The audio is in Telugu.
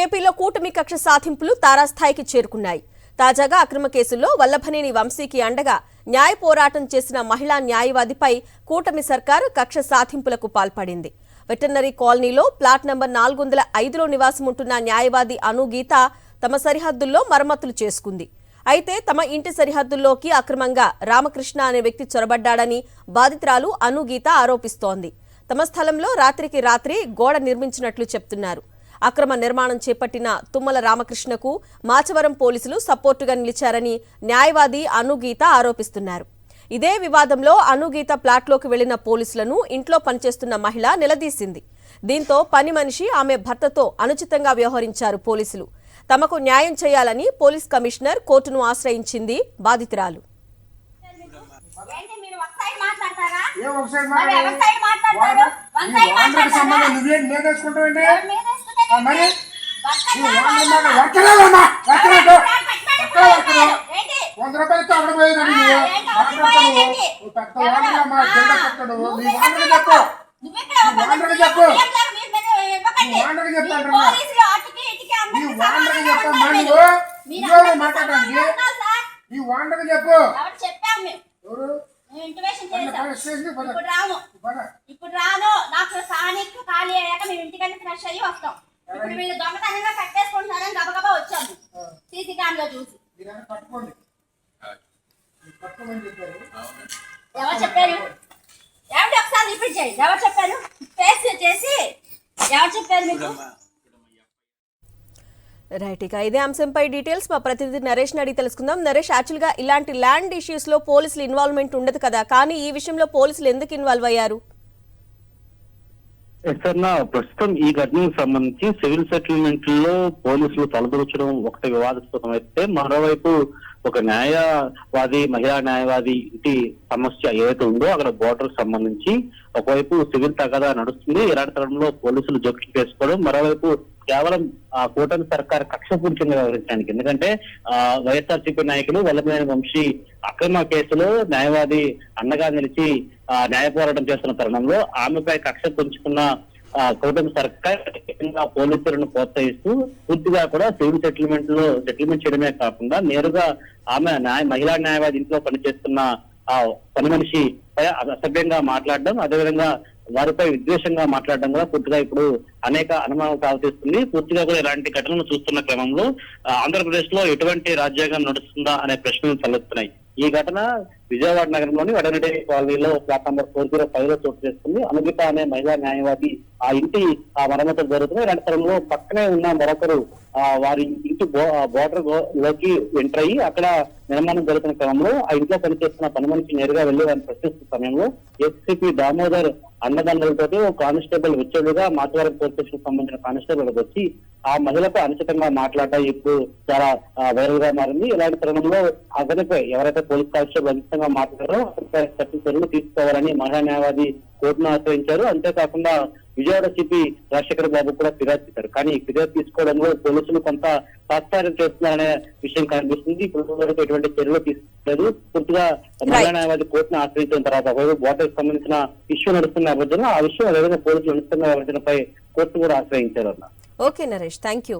ఏపీలో కూటమి కక్ష సాధింపులు తారాస్థాయికి చేరుకున్నాయి. తాజాగా అక్రమ కేసుల్లో వల్లభనేని వంశీకి అండగా న్యాయ పోరాటం చేసిన మహిళా న్యాయవాదిపై కూటమి సర్కారు కక్ష సాధింపులకు పాల్పడింది. వెటర్నరీ కాలనీలో ప్లాట్ నంబర్ 405లో నివాసం ఉంటున్న న్యాయవాది అనుగీత తమ సరిహద్దుల్లో మరమ్మతులు చేసుకుంది. అయితే తమ ఇంటి సరిహద్దుల్లోకి అక్రమంగా రామకృష్ణ అనే వ్యక్తి చొరబడ్డాడని బాధితురాలు అనుగీత ఆరోపిస్తోంది. తమ స్థలంలో రాత్రికి రాత్రి గోడ నిర్మించినట్లు చెప్తున్నారు. అక్రమ నిర్మాణం చేపట్టిన తుమ్మల రామకృష్ణకు మాచవరం పోలీసులు సపోర్టుగా నిలిచారని న్యాయవాది అనుగీత ఆరోపిస్తున్నారు. ఇదే వివాదంలో అనుగీత ప్లాట్లోకి వెళ్లిన పోలీసులను ఇంట్లో పనిచేస్తున్న మహిళ నిలదీసింది. దీంతో పని మనిషి ఆమె భర్తతో అనుచితంగా వ్యవహరించారు పోలీసులు. తమకు న్యాయం చేయాలని పోలీస్ కమిషనర్ కోర్టును ఆశ్రయించింది బాధితురాలు. ఇప్పుడు రాను నాకు స్థానిక ఖాళీ అయ్యాక మేము ఇంటికన్నా ఫ్రెష్ అయ్యి వస్తాం. ఇప్పుడు వీళ్ళు దొంగతనంగా కట్టేసుకుంటున్నారని గబగబా వచ్చాము సీసీ క్యామ్లో చూసి. ఎవరు చెప్పారు? ఏమిటి ఒకసారి రిపీట్ చేయండి. ఎవరు చెప్పారు? ఫేస్ చేసి ఎవరు చెప్పారు మీకు? రైట్, ఇక ఇదే అంశంపై డీటెయిల్స్ మా ప్రతినిధి నరేష్ అడిగి తెలుసుకుందాం. నరేష్, యాక్చువల్గా ఇలాంటి ల్యాండ్ ఇష్యూస్ లో పోలీసులు ఇన్వాల్వ్మెంట్ ఉండదు కదా, కానీ ఈ విషయంలో పోలీసులు ఎందుకు ఇన్వాల్వ్ అయ్యారు? ప్రస్తుతం ఈ ఘటనకు సంబంధించి సివిల్ సెటిల్మెంట్ లో పోలీసులు తలదూర్చడం ఒకటి వివాదాస్పదం అయితే, మరోవైపు ఒక న్యాయవాది మహిళా న్యాయవాది ఇంటి సమస్య ఏదైతే ఉందో అక్కడ బోర్డర్ సంబంధించి ఒకవైపు సివిల్ తగాదా నడుస్తుంది. ఇలాంటి తరంలో పోలీసులు జోక్యం చేసుకోవడం, మరోవైపు కేవలం కూటమి సర్కార్ కక్షపూరితంగా వ్యవహరించడానికి. ఎందుకంటే వైఎస్ఆర్సీపీ నాయకులు వల్లభనేని వంశీ అక్రమ కేసులో న్యాయవాది అండగా నిలిచి న్యాయ పోరాటం చేస్తున్న తరుణంలో ఆమెపై కక్ష పుంజుకున్న కూటమి సర్కార్ పోలీసులను ప్రోత్సహిస్తూ పూర్తిగా కూడా సివిల్ సెటిల్మెంట్ చేయడమే కాకుండా నేరుగా ఆమె మహిళా న్యాయవాది ఇంట్లో పనిచేస్తున్న పని మనిషి అసభ్యంగా మాట్లాడడం, అదేవిధంగా వారిపై విద్వేషంగా మాట్లాడడం కూడా పూర్తిగా ఇప్పుడు అనేక అనుమానాలు తాగుతీస్తుంది. పూర్తిగా కూడా ఇలాంటి ఘటనలు చూస్తున్న క్రమంలో ఆంధ్రప్రదేశ్ లో ఎటువంటి రాజ్యాంగం నడుస్తుందా అనే ప్రశ్నలు తలెత్తున్నాయి. ఈ ఘటన విజయవాడ నగరంలోని వెటర్నరీ కాలనీలో ఫ్లాట్ నంబర్ 405లో చోటు చేస్తుంది. అనుగీత అనే మహిళా న్యాయవాది ఆ ఇంటి మరమ్మతులు జరుగుతున్నాయి. ఇలాంటి తరంలో పక్కనే ఉన్న మరొకరు వారి ఇంటి బోర్డర్ లోకి ఎంటర్ అయ్యి అక్కడ నిర్మాణం జరుగుతున్న క్రమంలో ఆ ఇంట్లో పనిచేస్తున్న పని మనిషి నేరుగా వెళ్లి వారిని ప్రశ్నిస్తున్న సమయంలో ఎస్సీపీ దామోదర్ అండదండలతో కానిస్టేబుల్ విచ్చలుగా మాచవరం పోలీస్ స్టేషన్ సంబంధించిన కానిస్టేబుల్ వచ్చి ఆ మహిళపై అనుచితంగా మాట్లాడడం ఇప్పుడు చాలా వైరల్ గా మారింది. ఇలాంటి తరుణంలో అతనిపై ఎవరైతే పోలీస్ కానిస్టేబుల్ అనుచితంగా మాట్లాడారో అతనిపై చర్యలు తీసుకోవాలని మహిళా న్యాయవాది కోర్టును ఆశ్రయించారు. అంతేకాకుండా విజయవాడ సిపి రాజశేఖర్ బాబు కూడా ఫిర్యాదు చేశారు. కానీ ఫిర్యాదు తీసుకోవడంలో పోలీసులు కొంత తాత్సారం చేస్తున్నారనే విషయం కనిపిస్తుంది. ఇప్పుడు ఎటువంటి చర్యలు తీసుకోలేదు. పూర్తిగా మహిళా న్యాయవాది కోర్టును ఆశ్రయించిన తర్వాత బోర్డర్కి సంబంధించిన ఇష్యూ నడుస్తున్న నేపథ్యంలో ఆ విషయం అదేవిధంగా పోలీసులు అనుచితంగా వ్యవహరించడంపై కోర్టు కూడా ఆశ్రయించారు అన్న. Okay Naresh, thank you.